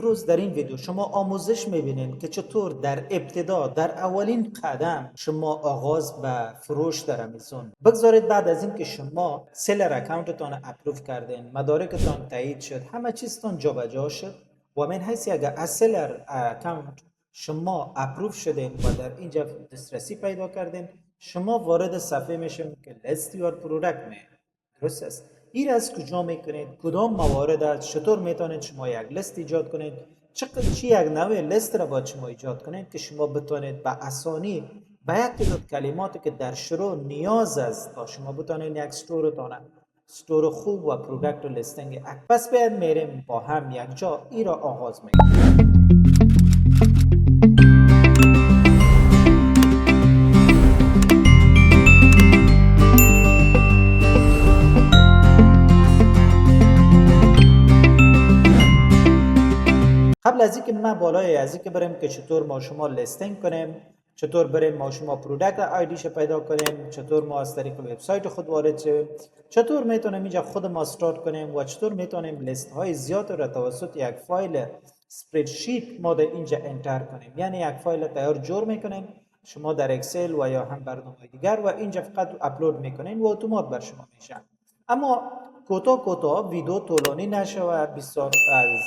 امروز در این ویدیو شما آموزش میبینید که چطور در ابتدا در اولین قدم شما آغاز به فروش در امیزون بگذارید. بعد از این که شما سلر اکاونتتان اپروف کردین، مدارکتان تایید شد، همه چیزتان جابجا شد و من حیث اگر از سلر اکاونت شما اپروف شدین و در اینجا دسترسی پیدا کردین، شما وارد صفحه میشین که لیست یور پروداکت می. درست است. این از کجا میکنید؟ کدام موارد است؟ چطور میتونید شما یک لیست ایجاد کنید؟ چی یک نوع لیست را باید شما ایجاد کنید که شما بتونید به آسانی به یک تعداد کلماتی که در شروع نیاز است تا شما بتونید یک ستور خوب و پروداکت و لیستینگ. پس باید میریم با هم یک جا ای را آغاز میکنیم. قبل از اینکه ما بالای از اینکه بریم که چطور ما شما لیستینگ کنیم، چطور بریم ما شما پروداکت آیدیش پیدا کنیم، چطور ما از طریق وبسایت خود وارد شویم، چطور میتونیم اینجا خود ما استارت کنیم و چطور میتونیم لیست های زیاد را توسط یک فایل اسپریدشیت ما در اینجا انتر کنیم. یعنی یک فایل تیار جور میکنیم شما در اکسل و یا هم برنامه دیگر و اینجا فقط اپلود میکنین و اتومات بر شما میشن. اما کوتاه ویدیو طولانی نشود، بسیار از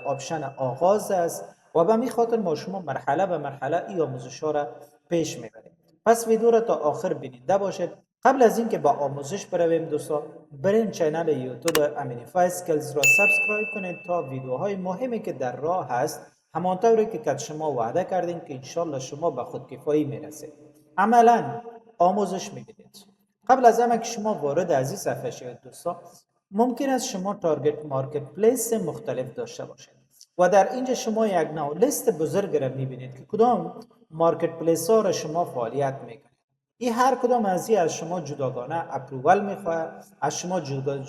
آپشن آغاز است و به می خاطر ما شما مرحله به مرحله این آموزش ها را پیش میبریم. پس ویدیو را تا آخر بیننده باشید. قبل از اینکه با آموزش برویم دوستان، برین چینل یوتیوب امینیفای اسکیلز را سابسکرایب کنید تا ویدیوهای مهمی که در راه هست همانطوری که شما وعده کردین که انشالله شما به خودکفایی میرسید. عملا آموزش میبینید. قبل از همه که شما وارد از این صفحه شوید دوستان، ممکن است شما تارگت مارکت پلیس مختلف داشته باشید و در اینجا شما یک نوع لیست بزرگ را میبینید که کدام مارکت پلیس ها را شما فعالیت میکنید. این هر کدام از این از شما جداگانه اپرووال میخواد، از شما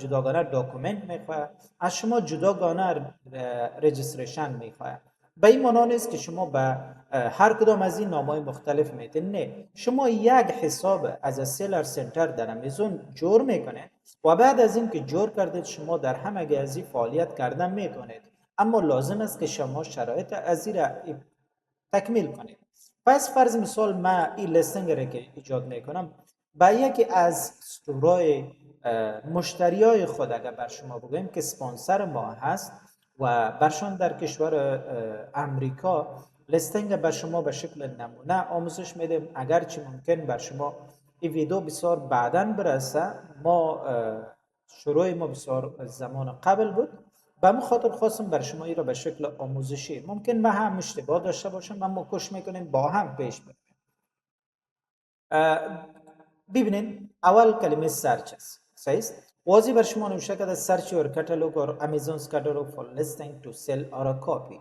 جداگانه داکومنت میخواد، از شما جداگانه رجیستریشن میخواد. به این معنا نیست که شما به هر کدام از این نامهای مختلف میتین. نه، شما یک حساب از سیلر سنتر در امیزون جور میکنید و بعد از این که جور کردید شما در همه از این فعالیت کردن میتونید، اما لازم است که شما شرایط از این را تکمیل کنید. پس فرض مثال ما این لیستینگ را که ایجاد میکنم با یکی از ستورای مشتریای خود اگر بر شما بگویم که سپانسر ما هست و برشان در کشور امریکا لیستینگ بر شما به شکل نمونه آموزش میدیم. اگرچه ممکن بر شما این ویدیو بسیار بعداً برسه، ما شروع ما بسیار زمان قبل بود، به همین خاطر خواستم بر شما این را به شکل آموزشی، ممکن به هم اشتباه داشته باشم اما کوشش میکنیم با هم پیش بریم. ببینید اول کلمه سرچ است. صحیح است. واضح بر شما نوشته کرده search your catalog or Amazon's catalog for listing to sell or a copy.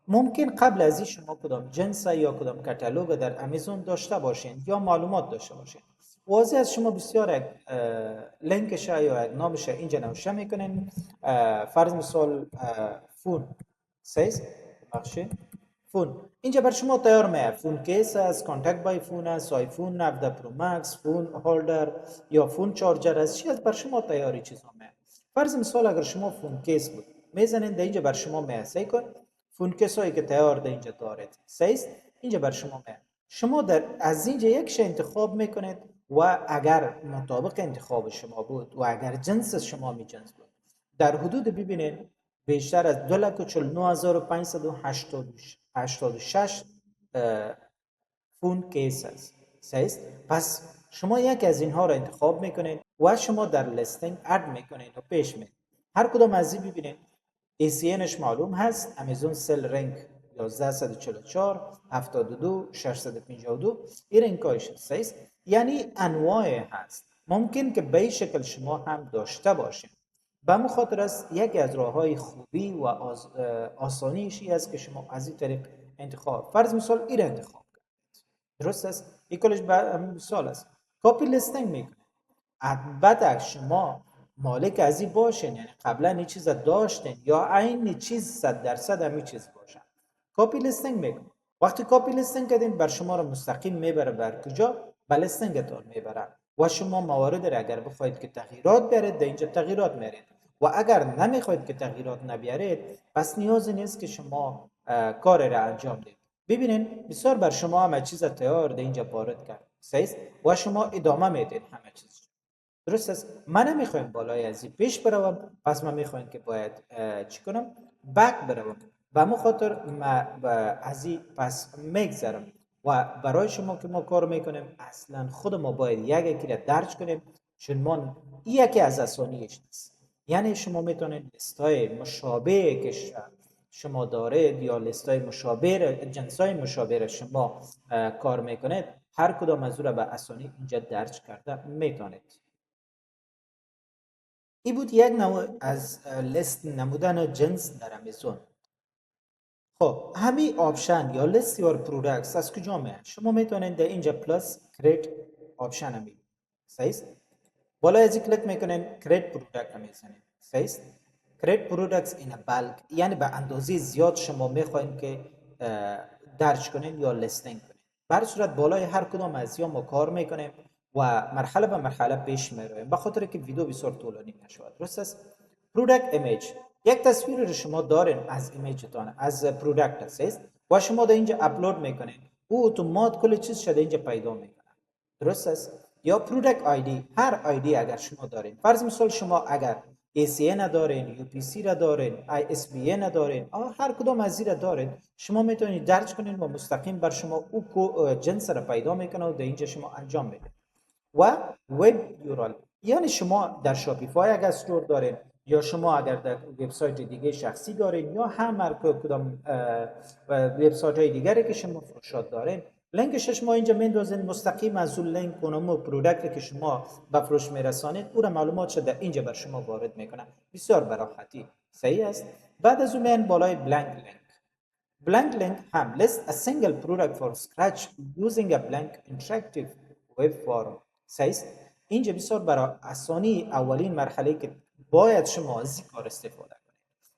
ممکن قبل از این شما کدام جنس یا کدام کاتالوگ در امیزون داشته باشین یا معلومات داشته باشین. واضح از شما بسیار لینکش یا نامش اینجا نوشته میکنین. فرض مثال فون. صحیح است. فون اینجا بر شما تیار میاد. فون کیس است، کانتکت بای فون است، آیفون 19 پرو مکس، فون هولدر یا فون چارجر است. چی بر شما تیاری چیزا میاد. فرض مثال اگر شما فون کیس بود میزنید در اینجا بر شما میاد. صحیح کن فون کیس هایی که تیار در اینجا دارید. صحیح است. اینجا بر شما میاد. شما در از اینجا یک شی انتخاب میکنید و اگر مطابق انتخاب شما بود و اگر جنس شما می جنس بود در حدود ببینید بیشتر از 2,49,586 فون کیس است. صحیح است. پس شما یک از اینها را انتخاب میکنید و شما در لیستینگ اد میکنید و پیش میرید. هر کدام از این ببینید ACNش معلوم هست. امیزون سل رنگ 1144 72 652 این رنگایش. صحیح است. یعنی انواع هست. ممکن که به این شکل شما هم داشته باشید. به همین خاطر است یکی از راههای خوبی و آسانیشی است که شما از این طریق انتخاب. فرض مثال این انتخاب کنید. درست است. این کلش مثال است. کپی لیستینگ میکنید. البته شما مالک از این باشین، یعنی قبلا این چیز داشتین یا این چیز 100% همین چیز باشن. کپی لیستینگ میکنید. وقتی کپی لیستینگ کردین بر شما رو مستقیم میبره بر کجا؟ به لیستینگتون میبره و شما موارد را اگر بخواید که تغییرات بیارید در اینجا تغییرات میارید و اگر نمیخواید که تغییرات نبیارید پس نیازی نیست که شما کار را انجام دید. ببینین بسیار بر شما همه چیز تیار ده اینجا وارد کرد سیست و شما ادامه میدید همه چیز. درست است. من نمیخوایم بالای از این پیش بروم، پس من میخوایم که باید چی کنم بک بروم و مو خاطر ما از این پس میگذرم و برای شما که ما کار میکنیم اصلا خود ما باید یکی را درج کنیم چون ما یکی از اسانیش نیست. یعنی شما میتونید لیستای مشابه که شما دارید یا لیستای مشابه جنسای مشابه شما کار میکنید هر کدام از او را به اسانی اینجا درج کرده میتونید. این بود یک نوع از لیست نمودن جنس در امیزون. خب همین آپشن یا لیست یور پرودکتس از کجا میاد؟ شما میتونید در اینجا پلاس کریت آپشن همین سایز بالا از کلیک میکنین کریت پرودکت میزنید سایز کریت پرودکتس این بلک یعنی به اندازه زیاد شما میخواین که درج کنین یا لیستینگ کنین. بر صورت بالای هر کدام از یا ما کار میکنیم و مرحله به مرحله پیش میرویم به خاطر که ویدیو بسیار طولانی نشود. درست است. پرودکت ایمیج یک تصویر رو شما دارین از ایمیجتان از پرودکت است و شما در اینجا اپلود میکنین او اتومات کل چیز شده اینجا پیدا میکنه. درست است. یا پرودکت آیدی هر آیدی اگر شما دارین فرض مثال شما اگر ACA ندارین UPC را دارین ISBA ندارین هر کدام از این دارین شما میتونید درج کنین و مستقیم بر شما او جنس را پیدا میکنه و در اینجا شما انجام میدید. و وب یورال یعنی شما در شاپیفای اگر استور دارین یا شما اگر در وبسایت دیگه شخصی دارین یا هر کدام وبسایت های دیگری که شما فروشات دارین لینکش شما اینجا میندازین مستقیم از اون لینک اونم پروداکت که شما به فروش میرسانید او را معلومات شده اینجا بر شما وارد میکنه بسیار براحتی. صحیح است. بعد از اون میان بالای blank link هم list a single product for scratch using a blank interactive web form. صحیح است. اینجا بسیار برای آسانی اولین مرحله که باید شما از این کار استفاده کنید.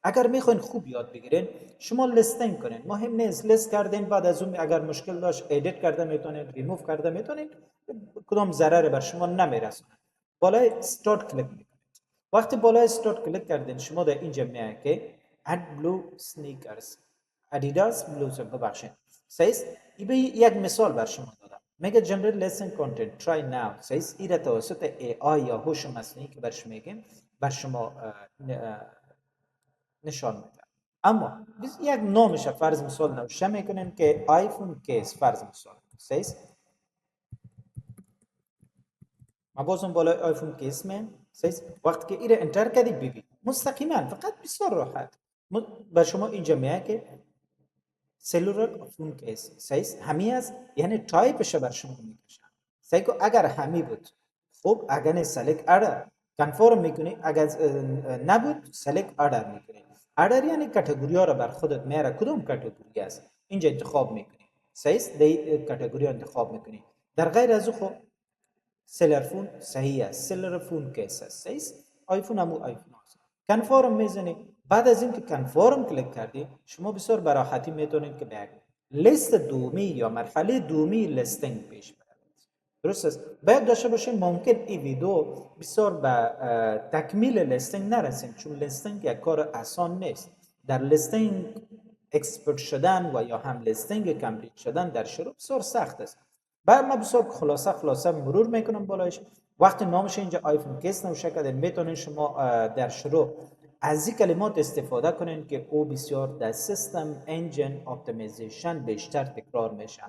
اگر میخواین خوب یاد بگیرین شما لیستینگ کنین مهم نیست لیست کردین بعد از اون اگر مشکل داشت ادیت کرده میتونید ریموو کرده میتونید کدام ضرر بر شما نمیرسونه. بالای استارت کلیک میکنید. وقتی بالای استارت کلیک کردین شما در اینجا میاد که اد بلو سنیکرز ادیداس بلو ببخشید سیست یک مثال بر شما دادم میگه جنرال لیسن کانتنت ترای ناو سیست این توسط AI یا هوش مصنوعی که برش میگیم بر شما نشان میده. اما یک نامش فرض مثال نوشته میکنیم که آیفون کیس فرض مثال سیست ما بازم بالای آیفون کیس سیست وقتی که ایره انتر کردی ببین مستقیما فقط بسیار راحت بر شما اینجا میاد که سلولار آیفون کیس سیست همی است یعنی تایپش بر شما میکشن سیگو اگر همی بود خب اگر سلک ارر کنفرم میکنی اگر نبود سلک ارر میکنی ارر یعنی کاتگوری ها را بر خودت میاره کدوم کاتگوری است اینجا انتخاب میکنی سیست دی کاتگوری انتخاب میکنی در غیر از او خب سلر فون صحیح است سلر فون کیس است سیست آیفون همو آیفون است کنفرم میزنی بعد از اینکه کنفرم کلیک کردی شما بسیار براحتی میتونید که به لیست دومی یا مرحله دومی لیستینگ پیش برید. درست است. باید داشته باشیم ممکن این ویدیو بسیار به تکمیل لیستینگ نرسیم چون لیستینگ یک کار آسان نیست. در لیستینگ اکسپرت شدن و یا هم لیستینگ کمپلیت شدن در شروع بسیار سخت است. بعد ما بسیار خلاصه مرور میکنم بالایش. وقتی نامش اینجا آیفون کیس نوشته کرده میتونید شما در شروع از این کلمات استفاده کنین که او بسیار در سیستم انجن اپتیمیزیشن بیشتر تکرار میشه.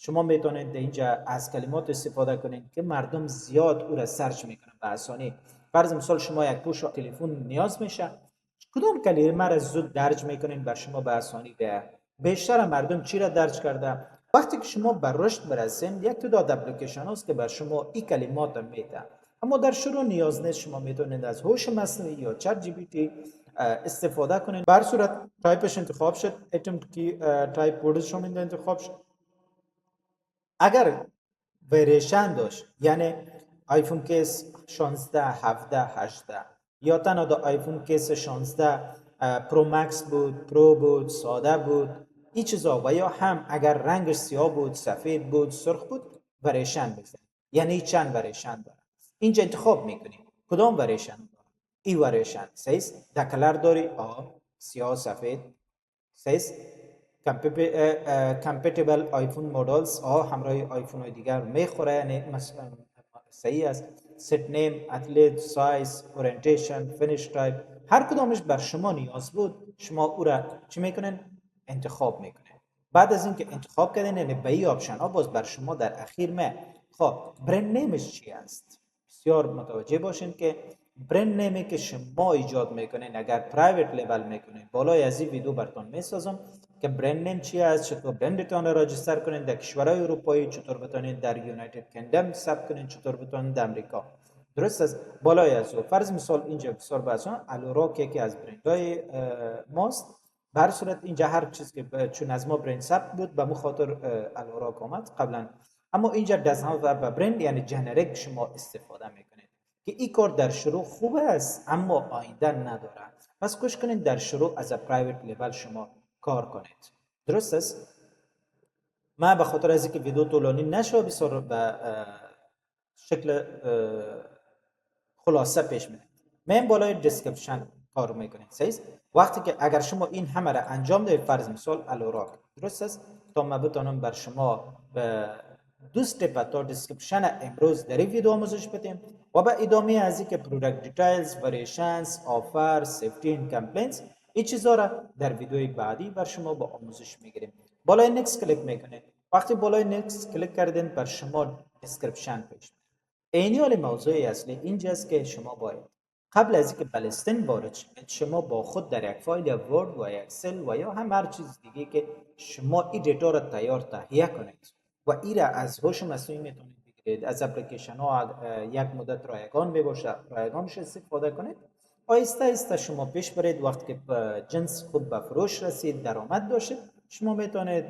شما میتونید در اینجا از کلمات استفاده کنین که مردم زیاد او را سرچ میکنن به آسانی. فرض مثال شما یک پوش تلفن نیاز میشه کدوم کلمه را زود درج میکنین بر شما به آسانی بیشتر مردم چی را درج کرده. وقتی که شما بر رشد برسین یک تعداد اپلیکیشن هست که بر شما این کلمات میده اما در شروع نیاز نیست شما میتونید از هوش مصنوعی یا چت جی پی تی استفاده کنید. بر صورت تایپش انتخاب شد اتمپت کی تایپ بورد شما انتخاب شد اگر وریشن داشت یعنی آیفون کیس 16 17 18 یا تنها دا آیفون کیس 16 پرو مکس بود پرو بود ساده بود این چیزا و یا هم اگر رنگش سیاه بود سفید بود سرخ بود وریشن بزن یعنی چند وریشن داره اینجا انتخاب میکنیم کدام وریشن ای وریشن سیز در کلر داری سیاه سفید سیز کمپیتیبل آیفون مدلز همراه آیفون های دیگر میخوره، یعنی صحیح است. ست نیم، اتلیت، سایز، اورینتیشن، فینیش تایپ، هر کدامش بر شما نیاز بود شما او را چی میکنین؟ انتخاب میکنین. بعد از اینکه انتخاب کردین یعنی به این آپشن ها باز بر شما در اخیر خب برند نیمش چی است؟ بسیار متوجه باشین که برند نیمی که شما ایجاد میکنین اگر پرایوت لیبل میکنین بالای از این ویدیو براتون میسازم که برند نیم چی است، چطور برندتون را راجستر کنین در کشورهای اروپایی، چطور بتونین در یونایتد کینگدم ثبت کنین، چطور بتونین در امریکا. درست است. بالای از او فرض مثال اینجا بسیار بحثان الوراک یکی از برندهای ماست. به هر صورت اینجا هر چیز که چون از ما برند ثبت بود به مو خاطر الوراک آمد قبلا، اما اینجا دزنها و برند یعنی جنریک شما استفاده میکنید که این کار در شروع خوب است اما آینده نداره. پس کوشش کنید در شروع از پرایوت لیبل شما کار کنید. درست است. من به خاطر از اینکه ویدیو طولانی نشه بسیار به شکل خلاصه پیش میرم. من بالای دیسکریپشن کار میکنید. صحیح؟ وقتی که اگر شما این همه را انجام دهید، فرض مثال الوراک، درست است، تا من بتونم بر شما به دو استپ تا دیسکریپشن امروز در این ویدیو آموزش بدیم و به ادامه از اینکه پروداکت دیتیلز، وریشنز، آفر، سیفتی این کامپلینز این چیزا را در ویدیوی بعدی بر شما با آموزش میگیریم. بالای نکست کلیک میکنید. وقتی بالای نکست کلیک کردین بر شما دیسکریپشن پیش اینیال موضوع اصلی اینجاست که شما باید قبل از اینکه بلستن وارد شید شما با خود در یک فایل یا ورد و یا اکسل و یا هم هر چیز دیگه که شما این دیتا را تهیه کنید و این را از هوش مصنوعی میتونید بگیرید، از اپلیکیشن ها یک مدت رایگان میباشه رایگانش استفاده کنید. آهسته آهسته شما پیش برید. وقتی که جنس خود به فروش رسید، درآمد داشتید، شما میتونید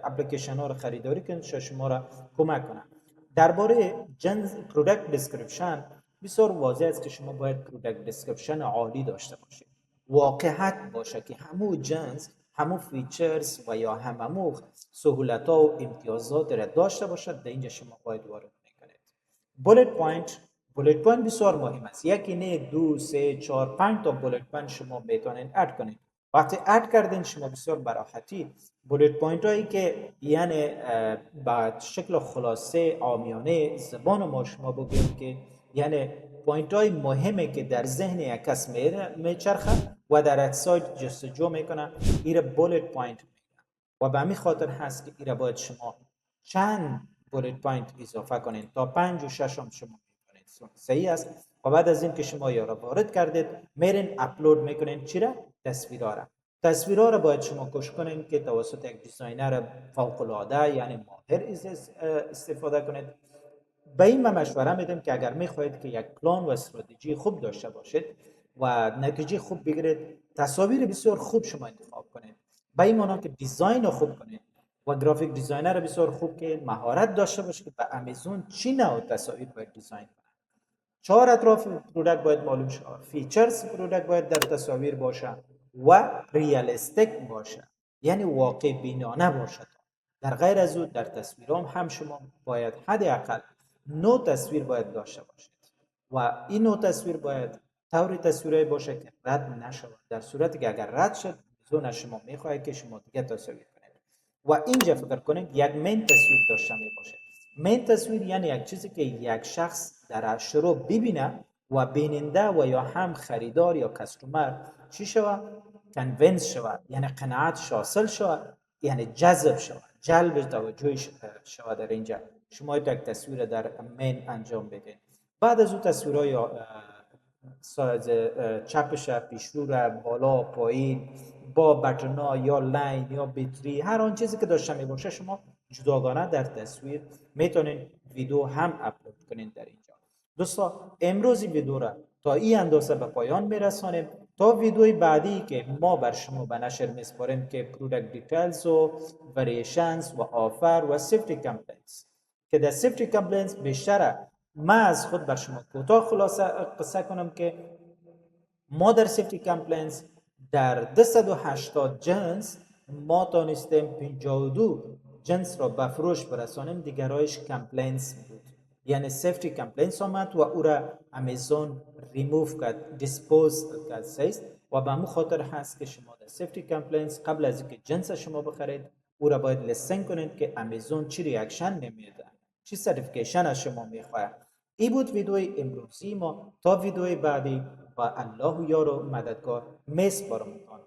اپلیکیشن ها را خریداری کنید شما را کمک کنند. درباره جنس پروداکت دیسکریپشن بسیار واضح است که شما باید پروداکت دیسکریپشن عالی داشته باشید، واقعیت باشه که همو جنس، همو فیچرز و یا همو سهولت ها و امتیازات را داشته باشد. در اینجا شما باید وارد میکنید. بولت پوینت بسیار مهم است. یکی نه، 2 3 4 5 تا بولت پوینت شما میتونید اد کنید. وقتی اد کردین شما بسیار براحتی بولت پوینت هایی که یعنی با شکل خلاصه عامیانه زبان ما شما بگیم که یعنی پوینت های مهمه که در ذهن یک کس میچرخه و در اکسایت جستجو میکنه، ایره بولت پوینت میگن و به همین خاطر هست که ایره باید شما چند بولت پوینت اضافه کنین تا 5 و 6 هم شما میکنید. صحیح است. و بعد از این که شما یا را وارد کردید میرین اپلود میکنین چی را؟ تصویرها را باید شما کوشش کنین که توسط یک دیزاینر فوق العاده یعنی ماهر استفاده کنید. به این مشوره میدم که اگر میخواهید که یک پلان و استراتژی خوب داشته باشید و نتیجه خوب بگیرید، تصاویر بسیار خوب شما انتخاب کنید. به این معنی که دیزاین خوب کنید و گرافیک دیزاینر بسیار خوب که مهارت داشته باشه که به امیزون چی نوع تصاویر باید دیزاین کنه. 4 اطراف پروداکت باید معلوم شه، فیچرز پروداکت باید در تصاویر باشه و ریالستیک باشه، یعنی واقع بینانه باشه. در غیر از او در تصویرام هم شما باید حداقل 9 تصویر باید داشته باشید و این 9 تصویر باید طوری تصویرهایی باشه که رد نشود. در صورتی که اگر رد شد زون شما میخواهید که شما دیگه تصویر کنید و اینجا فکر کنید یک مین تصویر داشته باشه. مین تصویر یعنی یک چیزی که یک شخص در شروع ببینه و بیننده و یا هم خریدار یا کستومر چی شود؟ کنوینس شود، یعنی قناعت حاصل شود، یعنی جذب شود، جلب توجهش شود. در اینجا شما یک تصویر در مین انجام بدید. بعد از اون تصویرهای سایز چپش، پیشرو را بالا پایین با بٹنا یا لاین یا بیتری هر آن چیزی که داشته می باشه شما جداگانه در تصویر میتونین ویدیو هم اپلود کنین در اینجا. دوستا امروز این ویدیو را تا این اندازه به پایان میرسانیم تا ویدیوی بعدی که ما بر شما به نشر میسپاریم که پروداکت دیتیلز و وریشنز و آفر و سیفتی کامپلینز که در سیفتی کامپلینز بیشتر من از خود بر شما کوتاه خلاصه قصه کنم که ما در سیفتی کامپلینز در 280 جنس ما تانستیم 52 جنس را به فروش برسانیم، دیگرایش کامپلینز بود. یعنی سیفتی کمپلینس آمد و او را امیزون ریموف کرد، دیسپوز کرد سیست. و به همون خاطر هست که شما در سیفتی کمپلینس قبل از اینکه جنس شما بخرید او را باید لستن کنید که امیزون چی ریاکشن نمیده، چی سرتیفیکیشن از شما میخواد. این بود ویدیوی امروزی ما. تا ویدیوی بعدی و الله یار و مددگار مثل برامتان.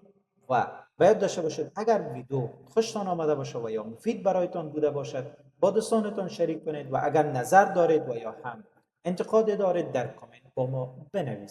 و باید داشته باشید اگر ویدیو خوشتان آمده باشه و یا مفید برایتان بوده باشد با دوستانتان شریک کنید و اگر نظر دارید و یا هم انتقاد دارید در کامنت با ما بنویسید.